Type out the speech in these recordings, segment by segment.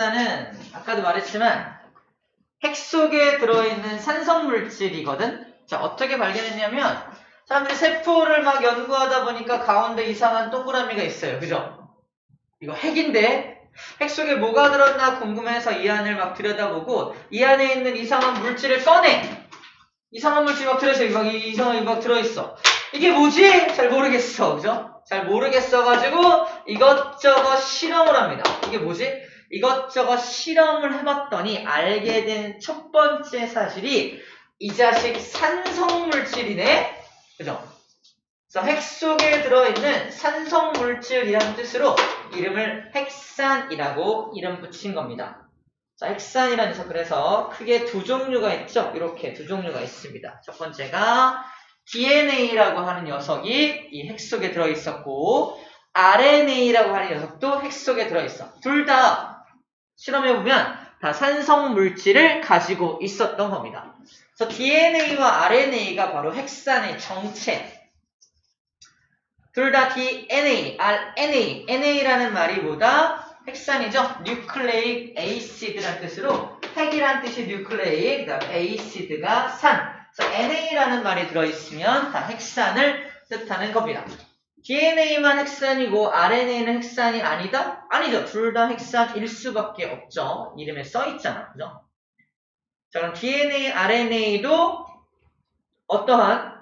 일단은 아까도 말했지만 핵 속에 들어있는 산성물질이거든. 자, 어떻게 발견했냐면 사람들이 세포를 막 연구하다 보니까 가운데 이상한 동그라미가 있어요. 그죠? 이거 핵인데 핵 속에 뭐가 들었나 궁금해서 이 안을 막 들여다보고 이 안에 있는 이상한 물질을 꺼내. 이상한 물질이 막 들어있어. 이상한 막 들어있어. 이게 뭐지? 잘 모르겠어. 그죠? 잘 모르겠어가지고 이것저것 실험을 합니다. 이게 뭐지? 이것저것 실험을 해봤더니 알게 된 첫 번째 사실이 이 자식 산성물질이네? 그죠? 그래서 핵 속에 들어있는 산성물질이라는 뜻으로 이름을 핵산이라고 이름 붙인 겁니다. 자, 핵산이라는 녀석 그래서 크게 두 종류가 있죠? 이렇게 두 종류가 있습니다. 첫 번째가 DNA라고 하는 녀석이 이 핵 속에 들어있었고 RNA라고 하는 녀석도 핵 속에 들어있어. 둘 다 실험해보면 다 산성물질을 가지고 있었던 겁니다. 그래서 DNA와 RNA가 바로 핵산의 정체. 둘 다 DNA, RNA, NA라는 말이 뭐다? 핵산이죠? Nucleic Acid라는 뜻으로 핵이란 뜻이 Nucleic, 그다음 Acid가 산. 그래서 NA라는 말이 들어있으면 다 핵산을 뜻하는 겁니다. DNA만 핵산이고 RNA는 핵산이 아니다? 아니죠. 둘 다 핵산일 수밖에 없죠. 이름에 써있잖아. 그죠? 자, 그럼 DNA, RNA도 어떠한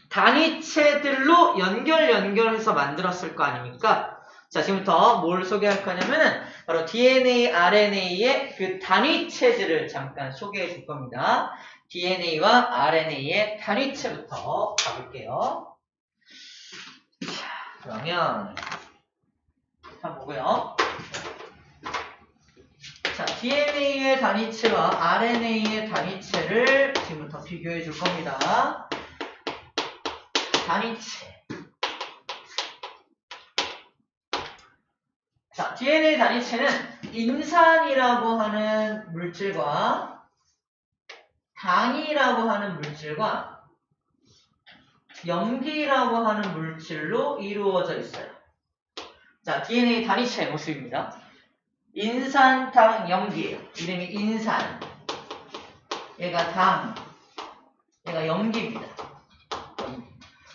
단위체들로 연결해서 만들었을 거 아닙니까? 자, 지금부터 뭘 소개할 거냐면은 바로 DNA, RNA의 그 단위체들을 잠깐 소개해 줄 겁니다. DNA와 RNA의 단위체부터 가볼게요. 자, 그러면 한번 보고요. 자, DNA의 단위체와 RNA의 단위체를 지금부터 비교해 줄 겁니다. 단위체. 자, DNA 단위체는 인산이라고 하는 물질과 당이라고 하는 물질과 염기라고 하는 물질로 이루어져 있어요. 자, DNA 단위체의 모습입니다. 인산, 당, 염기예요. 이름이 인산. 얘가 당. 얘가 염기입니다.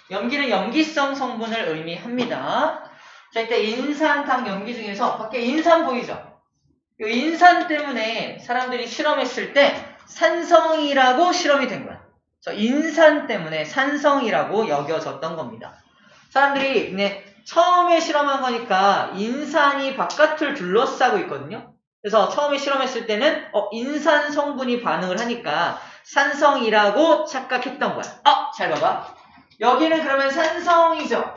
염기는 염기성 성분을 의미합니다. 자, 이때 인산, 당, 염기 중에서 밖에 인산 보이죠? 이 인산 때문에 사람들이 실험했을 때 산성이라고 실험이 된 거야. 인산 때문에 산성이라고 여겨졌던 겁니다. 사람들이 처음에 실험한 거니까 인산이 바깥을 둘러싸고 있거든요. 그래서 처음에 실험했을 때는 인산 성분이 반응을 하니까 산성이라고 착각했던 거야. 잘 봐봐. 여기는 그러면 산성이죠.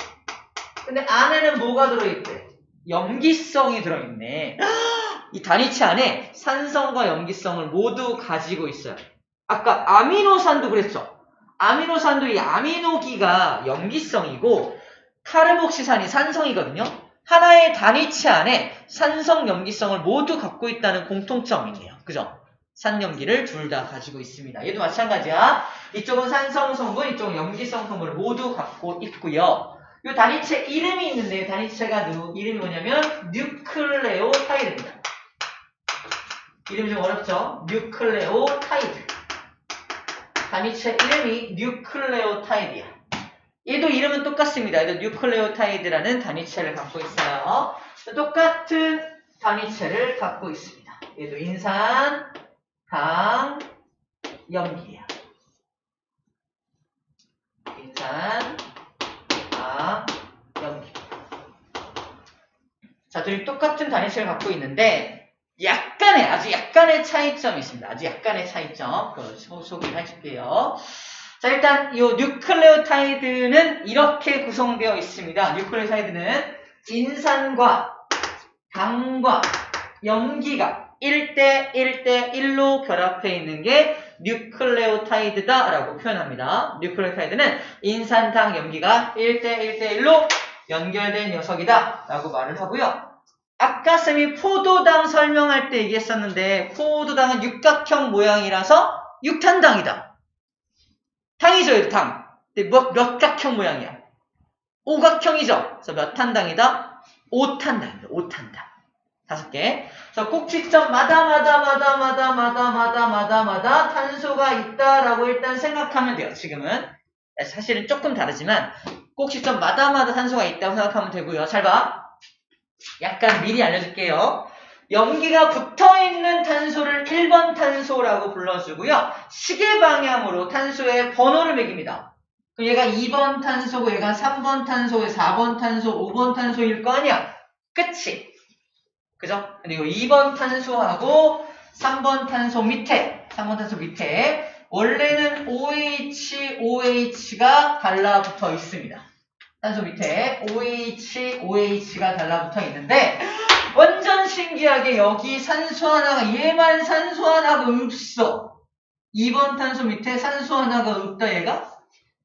근데 안에는 뭐가 들어있대? 염기성이 들어있네. 이 단위체 안에 산성과 염기성을 모두 가지고 있어요. 아까 아미노산도 그랬죠. 아미노산도 이 아미노기가 염기성이고 카르복시산이 산성이거든요. 하나의 단위체 안에 산성, 염기성을 모두 갖고 있다는 공통점이 있네요. 그죠? 산염기를 둘 다 가지고 있습니다. 얘도 마찬가지야. 이쪽은 산성 성분, 이쪽은 염기성 성분을 모두 갖고 있고요. 이 단위체 이름이 있는데 단위체가 이름이 뭐냐면 뉴클레오타이드입니다. 이름이 좀 어렵죠? 뉴클레오타이드. 단위체 이름이 뉴클레오타이드야. 얘도 이름은 똑같습니다. 얘도 뉴클레오타이드라는 단위체를 갖고 있어요. 똑같은 단위체를 갖고 있습니다. 얘도 인산, 당, 염기예요. 인산, 당, 염기. 자, 둘이 똑같은 단위체를 갖고 있는데 아주 약간의 차이점이 있습니다. 아주 약간의 차이점. 그걸 소개를 해줄게요. 자, 일단 이 뉴클레오타이드는 이렇게 구성되어 있습니다. 뉴클레오타이드는 인산과 당과 염기가 1대1대1로 결합해 있는 게 뉴클레오타이드다 라고 표현합니다. 뉴클레오타이드는 인산, 당, 염기가 1대1대1로 연결된 녀석이다 라고 말을 하고요. 아까 쌤이 포도당 설명할 때 얘기했었는데 포도당은 육각형 모양이라서 육탄당이다. 당이죠, 얘도 당. 근데 몇 각형 모양이야? 오각형이죠. 그래서 몇 탄당이다? 5탄당입니다. 5탄당. 5개. 그래서 꼭지점마다 탄소가 있다라고 일단 생각하면 돼요. 지금은. 사실은 조금 다르지만 꼭지점마다 탄소가 있다고 생각하면 되고요. 잘 봐. 약간 미리 알려줄게요. 염기가 붙어있는 탄소를 1번 탄소라고 불러주고요. 시계 방향으로 탄소의 번호를 매깁니다. 그럼 얘가 2번 탄소고 얘가 3번 탄소, 4번 탄소, 5번 탄소일 거 아니야. 그치? 그죠? 그리고 2번 탄소하고 3번 탄소 밑에 원래는 OH가 달라붙어 있습니다. 탄소 밑에 OH가 달라붙어 있는데 완전 신기하게 여기 산소 하나가 얘만 산소 하나가 없어. 2번 탄소 밑에 산소 하나가 없다 얘가?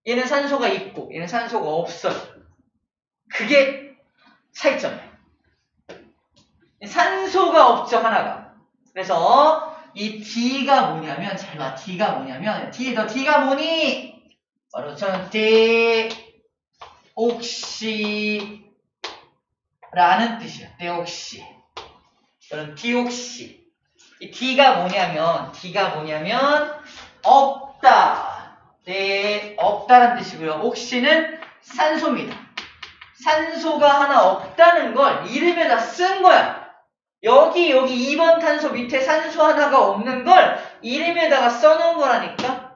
얘는 산소가 있고 얘는 산소가 없어요. 그게 차이점이에요. 산소가 없죠 하나가. 그래서 이 D가 뭐냐면 잘 봐. D가 뭐냐면 D가 뭐니? 바로 저는 디옥시라는 뜻이에요. 디옥시. 저는 디옥시. 이 D가 뭐냐면 없다. 네, 없다는 뜻이고요. 옥시는 산소입니다. 산소가 하나 없다는 걸 이름에다 쓴 거야. 여기 2번 탄소 밑에 산소 하나가 없는 걸 이름에다가 써놓은 거라니까.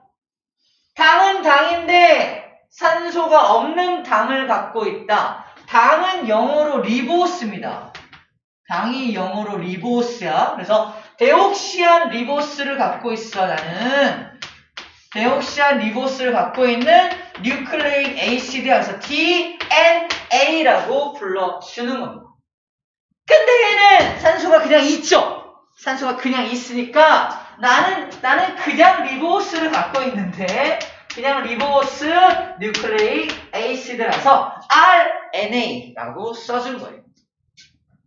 당은 당인데 산소가 없는 당을 갖고 있다. 당은 영어로 리보스입니다. 당이 영어로 리보스야. 그래서 데옥시안 리보스를 갖고 있어. 나는 데옥시안 리보스를 갖고 있는 뉴클레익 에이시드야. 그래서 DNA라고 불러주는 겁니다. 근데 얘는 산소가 그냥 있죠. 산소가 그냥 있으니까 나는 그냥 리보스를 갖고 있는데 그냥 리보스 뉴클레익 에이시드라서 RNA라고 써준 거예요.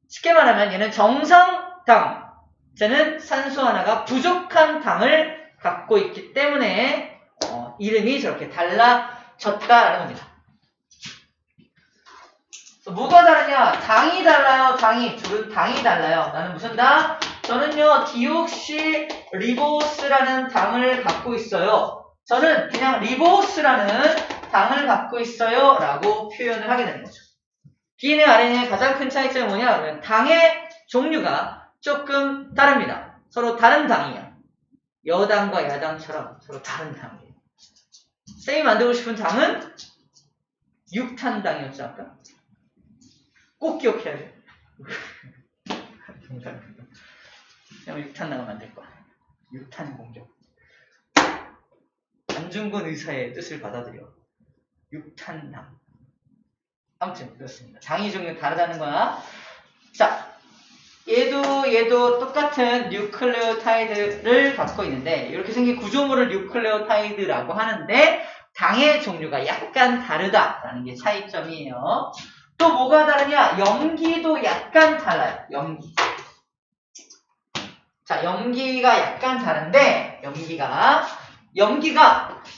쉽게 말하면 얘는 정상당, 쟤는 산소 하나가 부족한 당을 갖고 있기 때문에 이름이 저렇게 달라졌다라는 겁니다. 뭐가 다르냐? 당이 달라요. 둘은 당이 달라요. 나는 무슨 당? 저는요 디옥시 리보스라는 당을 갖고 있어요. 저는 그냥 리보스라는 당을 갖고 있어요 라고 표현을 하게 되는 거죠. DNA, RNA의 가장 큰 차이점이 뭐냐? 그러면 당의 종류가 조금 다릅니다. 서로 다른 당이에요. 여당과 야당처럼 서로 다른 당이에요. 쌤이 만들고 싶은 당은 육탄당이었죠 아까? 꼭 기억해야 돼. 쌤은 육탄당을 만들 거야. 육탄 공격. 안중근 의사의 뜻을 받아들여. 육탄당. 아무튼 그렇습니다. 당의 종류 다르다는 거야. 자, 얘도 똑같은 뉴클레오타이드를 갖고 있는데 이렇게 생긴 구조물을 뉴클레오타이드라고 하는데 당의 종류가 약간 다르다라는 게 차이점이에요. 또 뭐가 다르냐? 염기도 약간 달라요. 염기. 자, 염기가 약간 다른데 염기가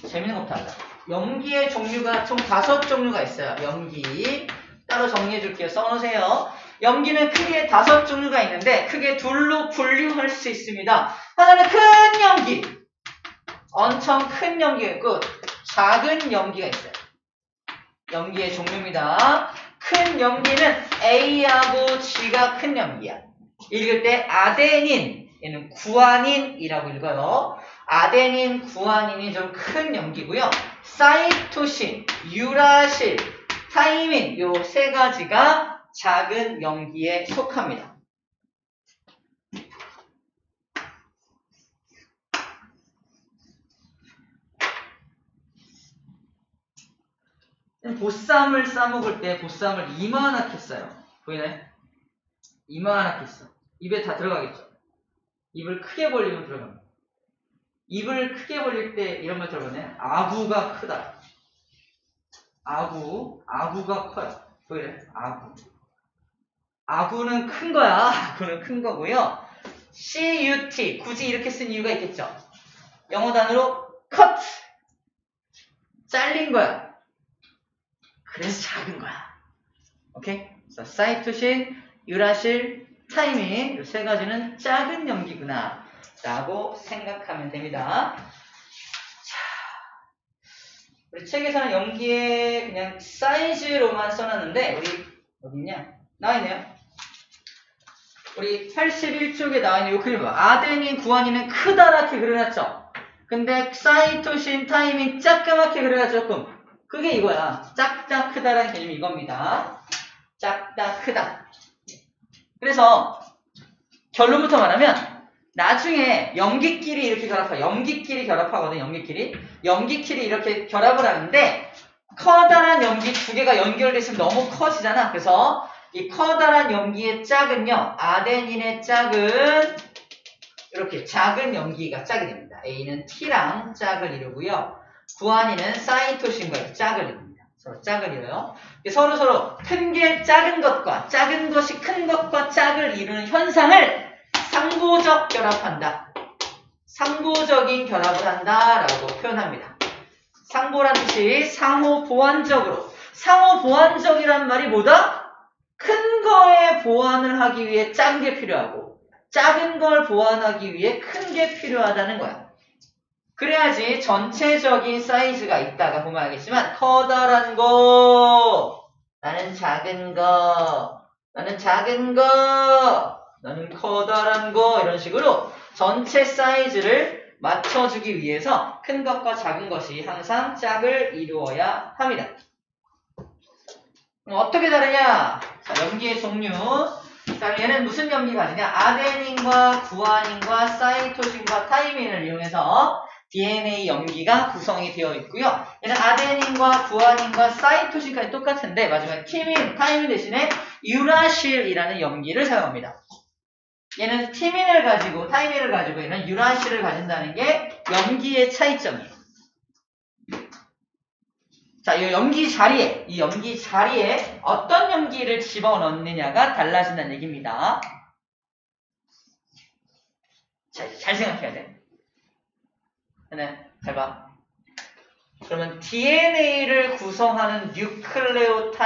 재밌는 것부터 하자. 염기의 종류가 총 5종류가 있어요. 염기 따로 정리해 줄게요. 써놓으세요. 염기는 크게 5종류가 있는데 크게 둘로 분류할 수 있습니다. 하나는 큰 염기, 엄청 큰 염기가 있고 작은 염기가 있어요. 염기의 종류입니다. 큰 염기는 A하고 G가 큰 염기야. 읽을 때 아데닌, 얘는 구아닌이라고 읽어요. 아데닌, 구아닌이 좀 큰 염기고요. 사이토신, 유라실, 타이민 요 3가지가 작은 염기에 속합니다. 보쌈을 싸먹을 때 보쌈을 이만하게 써요. 보이나요? 이만하게 써. 입에 다 들어가겠죠? 입을 크게 벌리면 들어갑니다. 입을 크게 벌릴 때 이런 말 들어보네. 아구가 크다. 아구가 커요. 보이나요? 아구는 큰 거야. 아구는 큰 거고요. CUT 굳이 이렇게 쓴 이유가 있겠죠. 영어 단어로 cut 잘린 거야. 그래서 작은 거야. 오케이? 그래서 사이토신, 유라실, 타이밍 이 세 가지는 작은 염기구나 라고 생각하면 됩니다. 자, 우리 책에서는 염기의 그냥 사이즈로만 써놨는데 우리 어딨냐? 나와있네요. 우리 81쪽에 나와있는 이 그림 봐. 아데닌, 구아닌은 크다랗게 그려놨죠? 근데 사이토신, 타이밍 작게맣게 그려놨죠? 조금. 그게 이거야. 작다, 크다라는 개념이 이겁니다. 작다, 크다. 그래서 결론부터 말하면 나중에 염기끼리 이렇게 결합하 염기끼리 결합하거든. 염기끼리 이렇게 결합을 하는데 커다란 염기 두 개가 연결돼 있으면 너무 커지잖아. 그래서 이 커다란 염기의 짝은요, 아데닌의 짝은 이렇게 작은 염기가 짝이 됩니다. A는 T랑 짝을 이루고요. 구아닌은 사이토신과 짝을 이룹니다. 서로 짝을 이뤄요. 서로 큰 게 작은 것과 작은 것이 큰 것과 짝을 이루는 현상을 상보적 결합한다. 상보적인 결합을 한다라고 표현합니다. 상보란 뜻이 상호 보완적으로. 상호 보완적이란 말이 뭐다? 큰 거에 보완을 하기 위해 작은 게 필요하고 작은 걸 보완하기 위해 큰 게 필요하다는 거야. 그래야지 전체적인 사이즈가 있다가 보면 알겠지만 커다란 거, 나는 작은 거, 나는 작은 거, 나는 커다란 거 이런 식으로 전체 사이즈를 맞춰주기 위해서 큰 것과 작은 것이 항상 짝을 이루어야 합니다. 어떻게 다르냐? 자, 염기의 종류. 자, 얘는 무슨 염기 가지냐? 아데닌과 구아닌과 사이토신과 타이민을 이용해서 DNA 염기가 구성이 되어 있고요. 얘는 아데닌과 구아닌과 사이토신까지 똑같은데 마지막에 타이민 대신에 유라실이라는 염기를 사용합니다. 얘는 티민을 가지고 타이민을 가지고 얘는 유라실을 가진다는 게 염기의 차이점이에요. 자, 이 염기 자리에 어떤 염기를 집어넣느냐가 달라진다는 얘기입니다. 자, 잘 생각해야 돼. 잘 봐. 그러면 DNA를 구성하는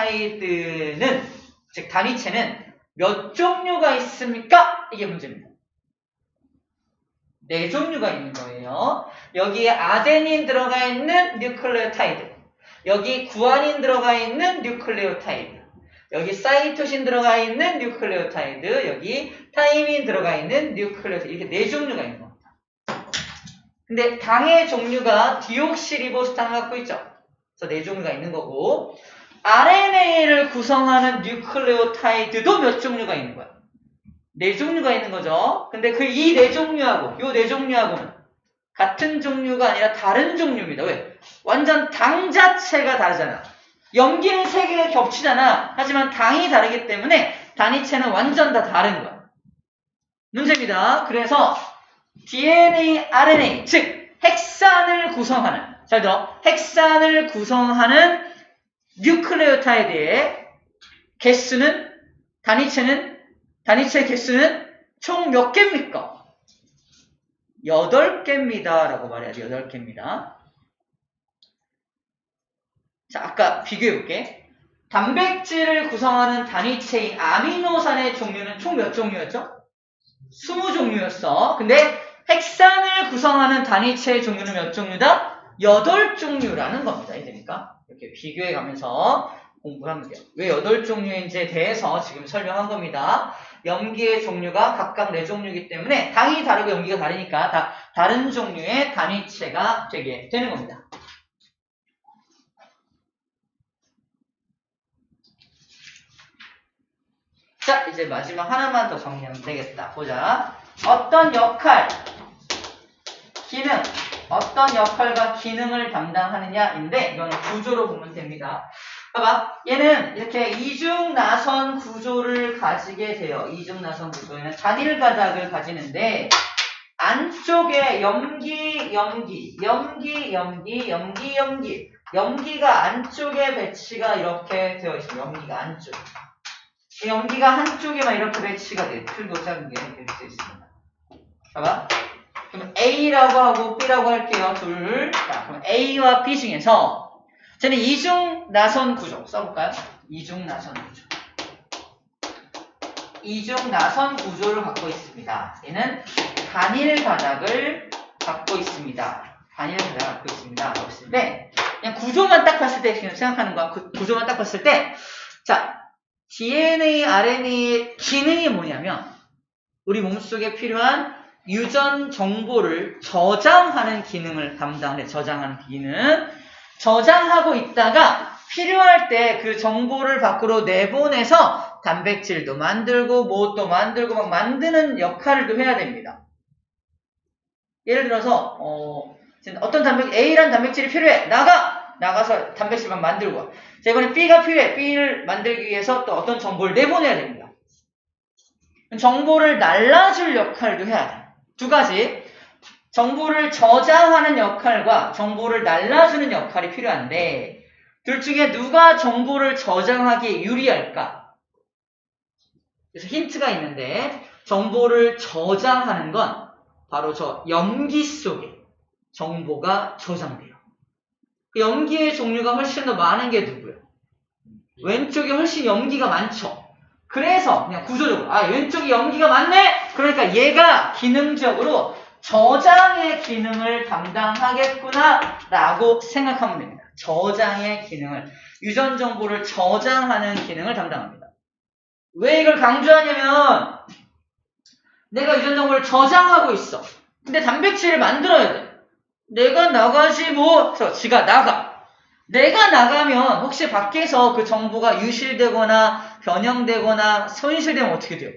뉴클레오타이드는, 즉 단위체는 몇 종류가 있습니까? 이게 문제입니다. 4종류가 있는 거예요. 여기에 아데닌 들어가 있는 뉴클레오타이드, 여기 구아닌 들어가 있는 뉴클레오타이드, 여기 사이토신 들어가 있는 뉴클레오타이드, 여기 타이민 들어가 있는 뉴클레오타이드, 이렇게 4종류가 있는 겁니다. 근데 당의 종류가 디옥시리보스탄을 갖고 있죠. 그래서 4종류가 있는 거고, RNA를 구성하는 뉴클레오타이드도 몇 종류가 있는 거야. 4종류가 있는 거죠. 근데 이 4종류하고 요 4종류하고는 같은 종류가 아니라 다른 종류입니다. 왜? 완전 당 자체가 다르잖아. 염기는 3개가 겹치잖아. 하지만 당이 다르기 때문에 단위체는 완전 다 다른 거야. 문제입니다. 그래서 DNA, RNA, 즉 핵산을 구성하는, 잘 들어, 핵산을 구성하는 뉴클레오타이드의 개수는, 단위체 개수는 총 몇 개입니까? 8개입니다. 라고 말해야지. 8개입니다. 자, 아까 비교해볼게. 단백질을 구성하는 단위체인 아미노산의 종류는 총 몇 종류였죠? 20종류였어. 근데 핵산을 구성하는 단위체의 종류는 몇 종류다? 8종류라는 겁니다. 이제니까 이렇게 비교해가면서 공부를 하면 돼요. 왜 8종류인지에 대해서 지금 설명한 겁니다. 염기의 종류가 각각 4종류이기 때문에 당이 다르고 염기가 다르니까 다 다른 종류의 단위체가 되게 되는 겁니다. 자, 이제 마지막 하나만 더 정리하면 되겠다. 보자. 어떤 역할, 기능, 어떤 역할과 기능을 담당하느냐인데 이거는 구조로 보면 됩니다. 봐봐. 얘는 이렇게 이중나선 구조를 가지게 돼요. 이중나선 구조에는 단일 가닥을 가지는데 안쪽에 염기가 안쪽에 배치가 이렇게 되어 있어요. 염기가 안쪽. 염기가 한쪽에만 이렇게 배치가 돼요. 틀고 작은 게 이렇게 되어 있습니다. 봐봐. 그럼 A라고 하고 B라고 할게요. 둘. 자, 그럼 A와 B 중에서 저는 이중나선 구조 써볼까요? 이중나선 구조. 이중 나선 구조를 갖고 있습니다. 얘는 단일 가닥을 갖고 있습니다. 단일 가닥을 갖고 있습니다. 라고 했을 때 그냥 구조만 딱 봤을 때 지금 생각하는 거야. 구조만 딱 봤을 때 자, DNA, RNA의 기능이 뭐냐면 우리 몸속에 필요한 유전 정보를 저장하는 기능을 담당해. 저장하는 기능. 저장하고 있다가 필요할 때 그 정보를 밖으로 내보내서 단백질도 만들고 뭣도 만들고 막 만드는 역할을 또 해야 됩니다. 예를 들어서 어떤 A라는 단백질이 필요해. 나가서 단백질만 만들고 와. 자, 이번에 B가 필요해. B를 만들기 위해서 또 어떤 정보를 내보내야 됩니다. 정보를 날라줄 역할도 해야 돼. 두 가지. 정보를 저장하는 역할과 정보를 날라주는 역할이 필요한데 둘 중에 누가 정보를 저장하기에 유리할까? 그래서 힌트가 있는데 정보를 저장하는 건 바로 저 염기 속에 정보가 저장돼요. 그 염기의 종류가 훨씬 더 많은 게 누구예요? 왼쪽이 훨씬 염기가 많죠. 그래서 그냥 구조적으로 왼쪽이 염기가 많네? 그러니까 얘가 기능적으로 저장의 기능을 담당하겠구나 라고 생각하면 됩니다. 저장의 기능을, 유전 정보를 저장하는 기능을 담당합니다. 왜 이걸 강조하냐면 내가 유전 정보를 저장하고 있어. 근데 단백질을 만들어야 돼. 내가 나가지 뭐. 그래서 지가 나가. 내가 나가면 혹시 밖에서 그 정보가 유실되거나 변형되거나 손실되면 어떻게 돼요?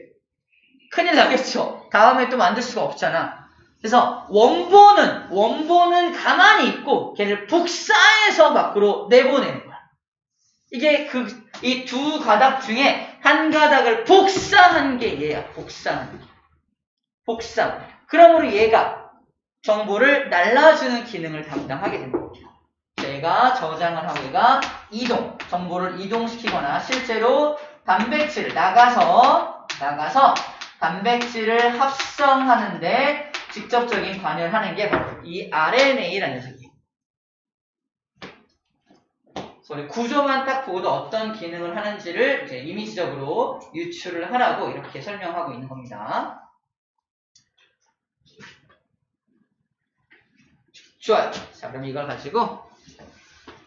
큰일 나겠죠. 다음에 또 만들 수가 없잖아. 그래서 원본은 가만히 있고 걔를 복사해서 밖으로 내보내는 거야. 이게 이 두 가닥 중에 한 가닥을 복사한 게 얘야. 복사하는 게. 복사. 그러므로 얘가 정보를 날라주는 기능을 담당하게 됩니다. 얘가 저장을 하고 얘가 정보를 이동시키거나 실제로 단백질을 나가서 단백질을 합성하는데 직접적인 관여를 하는 게 바로 이 RNA라는 녀석이에요. 우리 구조만 딱 보고도 어떤 기능을 하는지를 이제 이미지적으로 유추를 하라고 이렇게 설명하고 있는 겁니다. 좋아요. 자, 그럼 이걸 가지고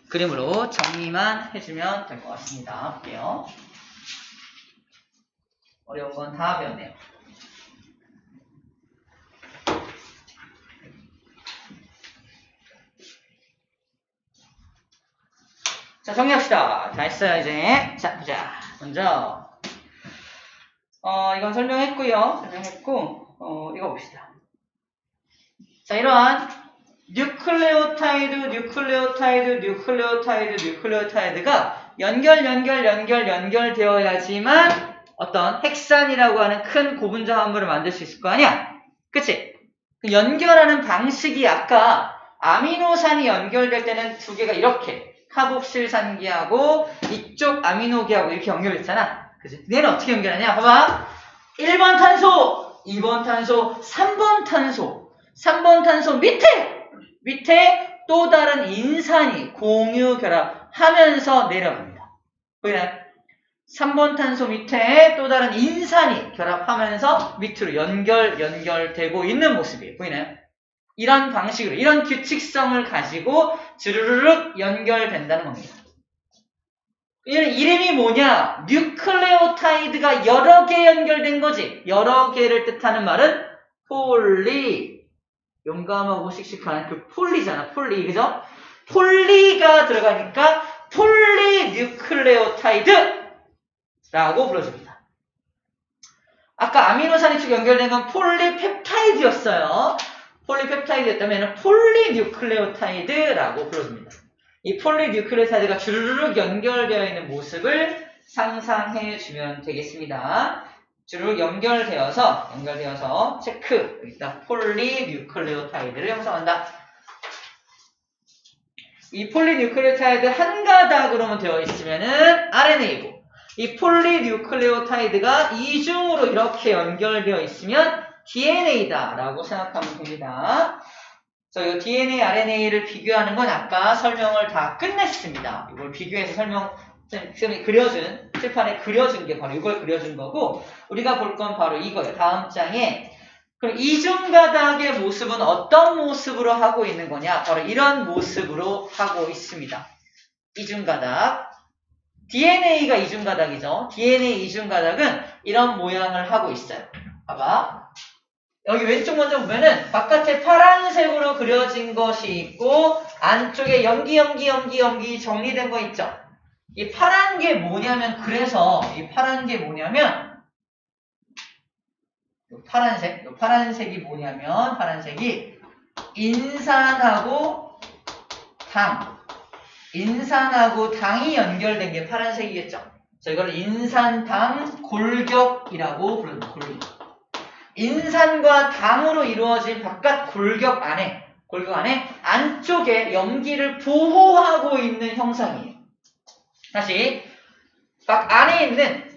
그림으로 정리만 해주면 될 것 같습니다. 볼게요. 어려운 건 다 배웠네요. 자, 정리합시다. 다 했어요, 이제. 자, 보자. 먼저, 이건 설명했고요. 이거 봅시다. 자, 이러한 뉴클레오타이드가 연결되어야지만 어떤 핵산이라고 하는 큰 고분자 화합물을 만들 수 있을 거 아니야? 그치? 그 연결하는 방식이 아까 아미노산이 연결될 때는 두 개가 이렇게 카복실산기하고 이쪽 아미노기하고 이렇게 연결됐잖아. 그치? 얘는 어떻게 연결하냐? 봐봐. 1번 탄소, 2번 탄소, 3번 탄소. 3번 탄소 밑에 또 다른 인산이 공유 결합하면서 내려갑니다. 보이나요? 3번 탄소 밑에 또 다른 인산이 결합하면서 밑으로 연결되고 있는 모습이에요. 보이나요? 이런 방식으로, 이런 규칙성을 가지고 주르륵 연결된다는 겁니다. 얘는 이름이 뭐냐? 뉴클레오타이드가 여러 개 연결된 거지. 여러 개를 뜻하는 말은 용감하고 씩씩한 그 폴리잖아. 그죠? 폴리가 들어가니까 폴리뉴클레오타이드라고 불러줍니다. 아까 아미노산이 쭉 연결된 건 폴리펩타이드였어요. 폴리펩타이드였다면 폴리뉴클레오타이드라고 불러줍니다. 이 폴리뉴클레오타이드가 주르륵 연결되어 있는 모습을 상상해 주면 되겠습니다. 주르륵 연결되어서 체크. 여기다 폴리뉴클레오타이드를 형성한다. 이 폴리뉴클레오타이드 한 가닥으로만 되어 있으면은 RNA고, 이 폴리뉴클레오타이드가 이중으로 이렇게 연결되어 있으면 DNA다라고 생각하면 됩니다. 그래서 이 DNA, RNA를 비교하는 건 아까 설명을 다 끝냈습니다. 이걸 비교해서 설명 선생님이 그려준, 칠판에 그려준 게 바로 이걸 그려준 거고, 우리가 볼 건 바로 이거예요. 다음 장에. 그럼 이중가닥의 모습은 어떤 모습으로 하고 있는 거냐? 바로 이런 모습으로 하고 있습니다. 이중가닥. DNA가 이중가닥이죠. DNA 이중가닥은 이런 모양을 하고 있어요. 봐봐. 여기 왼쪽 먼저 보면은 바깥에 파란색으로 그려진 것이 있고 안쪽에 연기 정리된 거 있죠. 이 파란 게 뭐냐면 그래서 이 파란 게 뭐냐면 파란색이 뭐냐면 파란색이 인산하고 당이 연결된 게 파란색이겠죠. 그래서 이걸 인산당 골격이라고 부릅니다. 골격. 인산과 당으로 이루어진 바깥 골격 안에 안쪽에 염기를 보호하고 있는 형상이에요. 다시 안에 있는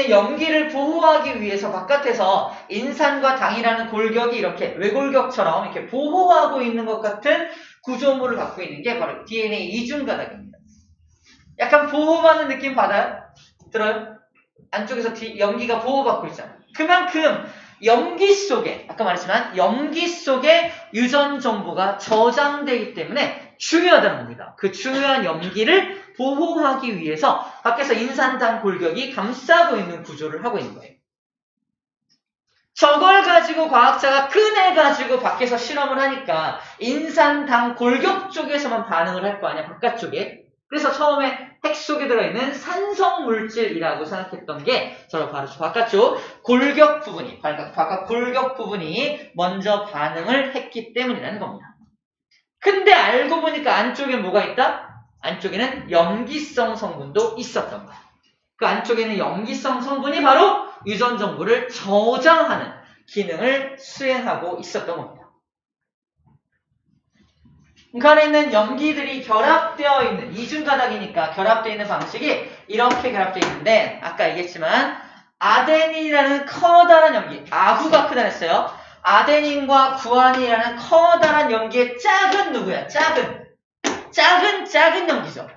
염기를 보호하기 위해서 바깥에서 인산과 당이라는 골격이 이렇게 외골격처럼 이렇게 보호하고 있는 것 같은 구조물을 갖고 있는 게 바로 DNA 이중가닥입니다. 약간 보호받는 느낌 받아요? 들어요? 안쪽에서 염기가 보호받고 있잖아요. 그만큼 염기 속에, 아까 말했지만 염기 속에 유전 정보가 저장되기 때문에 중요하다는 겁니다. 그 중요한 염기를 보호하기 위해서 밖에서 인산당 골격이 감싸고 있는 구조를 하고 있는 거예요. 저걸 가지고 과학자가 꺼내가지고 밖에서 실험을 하니까 인산당 골격 쪽에서만 반응을 할 거 아니야, 바깥쪽에. 그래서 처음에 핵 속에 들어있는 산성물질이라고 생각했던 게 바로 바깥쪽 골격 부분이, 바깥 골격 부분이 먼저 반응을 했기 때문이라는 겁니다. 근데 알고 보니까 안쪽에 뭐가 있다? 안쪽에는 염기성 성분도 있었던 거야. 그 안쪽에는 염기성 성분이 바로 유전 정보를 저장하는 기능을 수행하고 있었던 겁니다. 그 안에 있는 염기들이 결합되어 있는, 이중가닥이니까 결합되어 있는 방식이 이렇게 결합되어 있는데, 아까 얘기했지만 아데닌이라는 커다란 염기, 아구가 크다 했어요. 아데닌과 구아닌이라는 커다란 염기의 짝은 누구야? 작은 염기죠.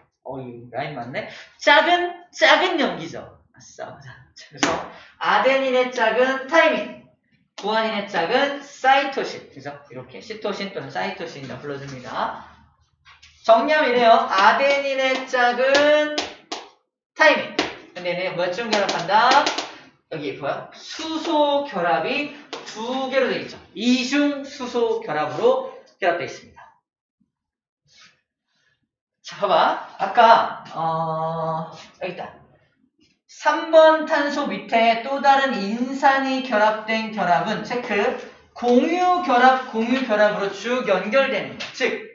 라인 맞네. 작은 염기죠. 아싸. 그래서 아데닌의 짝은 타이민, 구아닌의 짝은 사이토신. 그래서 이렇게 시토신 또는 사이토신이라 불러줍니다. 정리하면 이래요. 아데닌의 짝은 타이민. 근데 얘네 몇 중 결합한다? 여기 보여? 수소 결합이 두 개로 되어 있죠. 이중 수소 결합으로 결합되어 있습니다. 자, 봐봐. 아까 여기 있다. 3번 탄소 밑에 또 다른 인산이 결합된 결합은 체크. 공유 결합으로 쭉 연결되는 것. 즉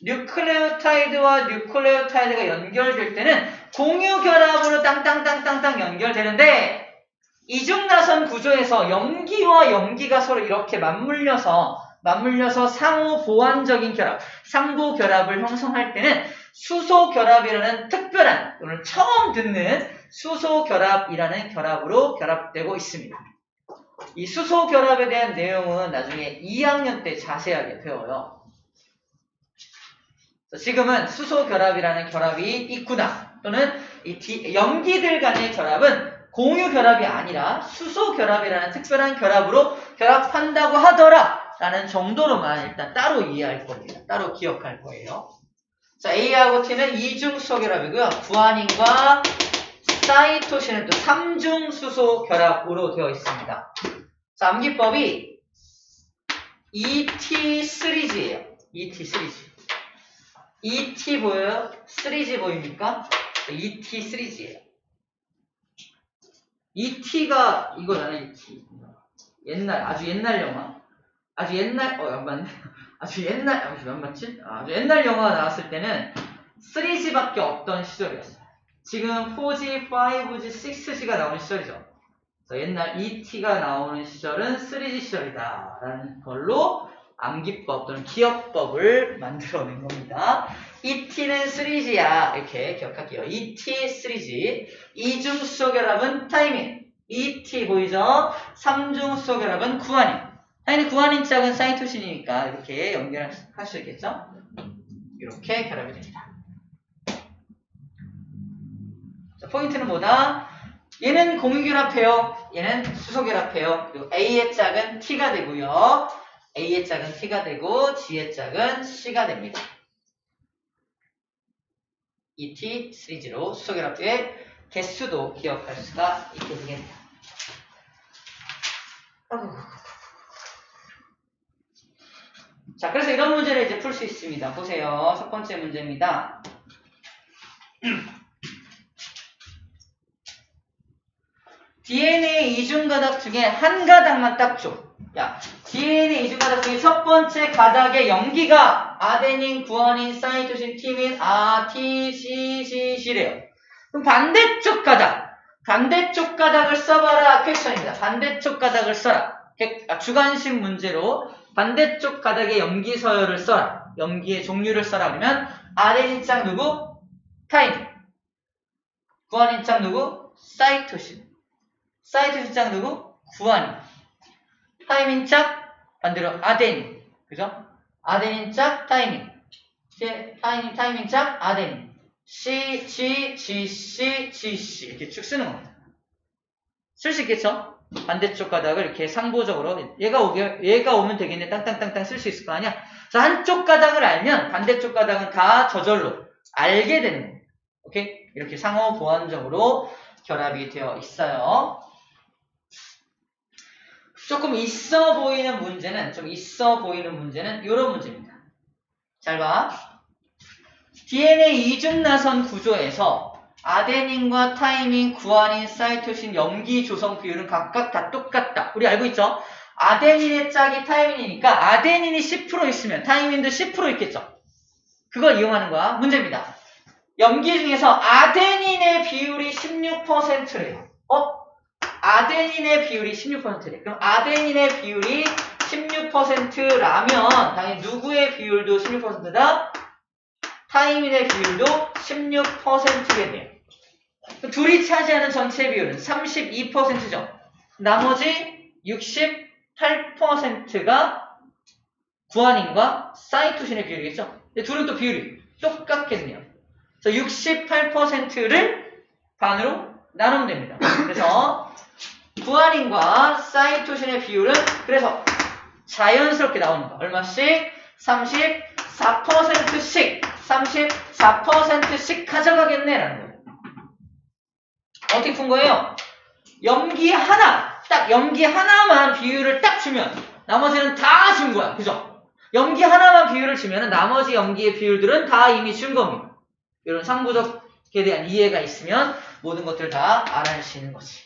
뉴클레오타이드와 뉴클레오타이드가 연결될 때는 공유 결합으로 땅땅땅땅땅 연결되는데, 이중나선 구조에서 염기와 염기가 서로 이렇게 맞물려서 상호 보완적인 결합, 상부 결합을 형성할 때는 수소 결합이라는 특별한, 오늘 처음 듣는 수소 결합이라는 결합으로 결합되고 있습니다. 이 수소 결합에 대한 내용은 나중에 2학년 때 자세하게 배워요. 지금은 수소 결합이라는 결합이 있구나, 또는 이 염기들 간의 결합은 공유 결합이 아니라 수소 결합이라는 특별한 결합으로 결합한다고 하더라 라는 정도로만 일단 따로 이해할 겁니다. 따로 기억할 거예요. 자, A하고 T는 이중 수소 결합이고요. 구아닌과 사이토신은 또 3중 수소 결합으로 되어 있습니다. 자, 암기법이 ET 시리즈예요. ET 시리즈. ET 보여요? 시리즈 보입니까? ET 시리즈예요. ET가 이거잖아요. ET. 아주 옛날 영화. 안 맞네. 안 맞지? 아주 옛날 영화가 나왔을 때는 3G밖에 없던 시절이었어요. 지금 4G, 5G, 6G가 나오는 시절이죠. 그래서 옛날 ET가 나오는 시절은 3G 시절이다 라는 걸로 암기법 또는 기억법을 만들어낸 겁니다. ET는 3G야. 이렇게 기억할게요. ET 3G. 이중수소 결합은 타이민. ET 보이죠? 3중수소 결합은 구아닌. 당연히 구아닌 짝은 사이토신이니까 이렇게 연결할 수 있겠죠? 이렇게 결합이 됩니다. 포인트는 뭐다? 얘는 공유결합해요. 얘는 수소결합해요. 그리고 A의 짝은 T가 되고요. A의 짝은 T가 되고 G의 짝은 C가 됩니다. ET 시리즈로 수소결합의 개수도 기억할 수가 있게 되겠네요. 자, 그래서 이런 문제를 이제 풀 수 있습니다. 보세요. 첫 번째 문제입니다. DNA 이중가닥 중에 한 가닥만 딱 줘. 야, DNA 이중가닥 중에 첫 번째 가닥의 염기가 아데닌, 구아닌, 사이토신, 티민, T, C래요. 그럼 반대쪽 가닥을 써봐라 퀘션입니다. 반대쪽 가닥을 써라. 주관식 문제로 반대쪽 가닥의 염기 서열을 써라. 염기의 종류를 써라. 그러면 아데닌 짝 누구? 타이민. 구아닌 짝 누구? 사이토신. 사이토신 짝 누구? 구아닌. 타이민 짝 반대로 아데닌. 그죠? 아데닌 짝 타이민. 타이민 짝 아데닌. C, G, C 이렇게 쭉 쓰는 겁니다. 쓸 수 있겠죠? 반대쪽 가닥을 이렇게 상보적으로 얘가 오면 되겠네. 땅땅땅땅 쓸 수 있을 거 아니야? 자, 한쪽 가닥을 알면 반대쪽 가닥은 다 저절로 알게 되는 겁니다. 오케이? 이렇게 상호 보완적으로 결합이 되어 있어요. 조금 있어 보이는 문제는 이런 문제입니다. 잘 봐. DNA 이중나선 구조에서 아데닌과 타이민, 구아닌, 사이토신 염기 조성 비율은 각각 다 똑같다. 우리 알고 있죠? 아데닌의 짝이 타이민이니까 아데닌이 10% 있으면 타이민도 10% 있겠죠? 그걸 이용하는 거야. 문제입니다. 염기 중에서 아데닌의 비율이 16%래요. 아데닌의 비율이 16%래. 그럼 아데닌의 비율이 16%라면 당연히 누구의 비율도 16%다? 타이민의 비율도 16%게 돼요. 둘이 차지하는 전체 비율은 32%죠. 나머지 68%가 구아닌과 사이토신의 비율이겠죠. 근데 둘은 또 비율이 똑같겠네요. 그래서 68%를 반으로 나누면 됩니다. 그래서 구아닌과 사이토신의 비율은 그래서 자연스럽게 나오는 거. 얼마씩? 34%씩 가져가겠네라는 거예요. 어떻게 푼 거예요? 염기 하나만 비율을 딱 주면 나머지는 다 준 거야. 그죠? 염기 하나만 비율을 주면 나머지 염기의 비율들은 다 이미 준 겁니다. 이런 상부적에 대한 이해가 있으면 모든 것들을 다 알아낼 수 있는 거지.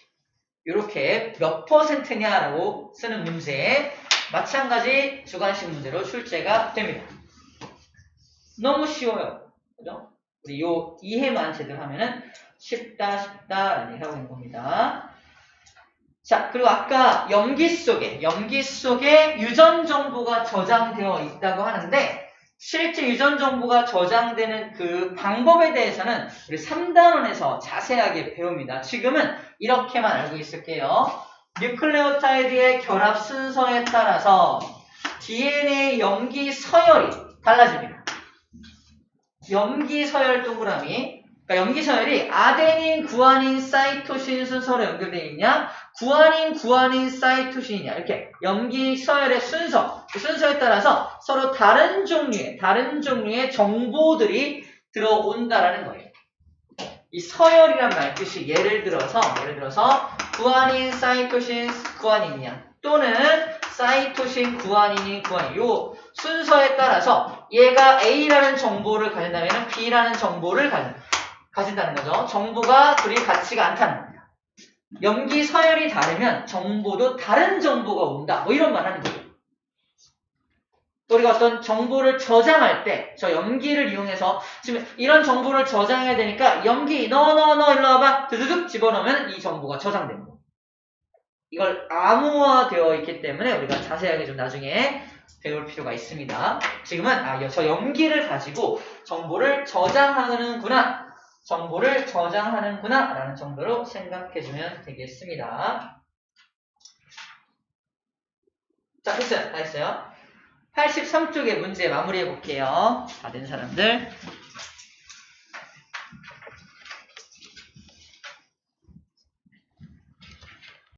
이렇게 몇 %냐라고 쓰는 문제 마찬가지 주관식 문제로 출제가 됩니다. 너무 쉬워요. 그죠? 우리 요 이해만 제대로 하면은 쉽다라는 얘기 하고 있는 겁니다. 자, 그리고 아까 염기 속에 유전 정보가 저장되어 있다고 하는데 실제 유전 정보가 저장되는 그 방법에 대해서는 우리 3단원에서 자세하게 배웁니다. 지금은 이렇게만 알고 있을게요. 뉴클레오타이드의 결합 순서에 따라서 DNA 염기 서열이 달라집니다. 염기 서열 동그라미. 그러니까 염기 서열이 아데닌, 구아닌, 사이토신 순서로 연결되어 있냐? 구아닌, 사이토신이냐? 이렇게 염기 서열의 순서, 그 순서에 따라서 서로 다른 종류의 정보들이 들어온다라는 거예요. 이 서열이란 말 뜻이 예를 들어서 구아닌, 사이토신, 구아닌이냐? 또는 사이토신, 구아닌이 요 순서에 따라서 얘가 A라는 정보를 가진다면 B라는 정보를 가진다는 거죠. 정보가 둘이 같지가 않다는 겁니다. 염기 서열이 다르면 정보도 다른 정보가 온다. 뭐 이런 말 하는 거예요. 우리가 어떤 정보를 저장할 때 저 염기를 이용해서 지금 이런 정보를 저장해야 되니까 염기 너 일로 와봐 드드득 집어넣으면 이 정보가 저장됩니다. 이걸 암호화되어 있기 때문에 우리가 자세하게 좀 나중에 배울 필요가 있습니다. 지금은 저 염기를 가지고 정보를 저장하는구나 라는 정도로 생각해주면 되겠습니다. 자, 됐어요. 다 했어요. 83쪽의 문제 마무리해 볼게요. 다 된 사람들.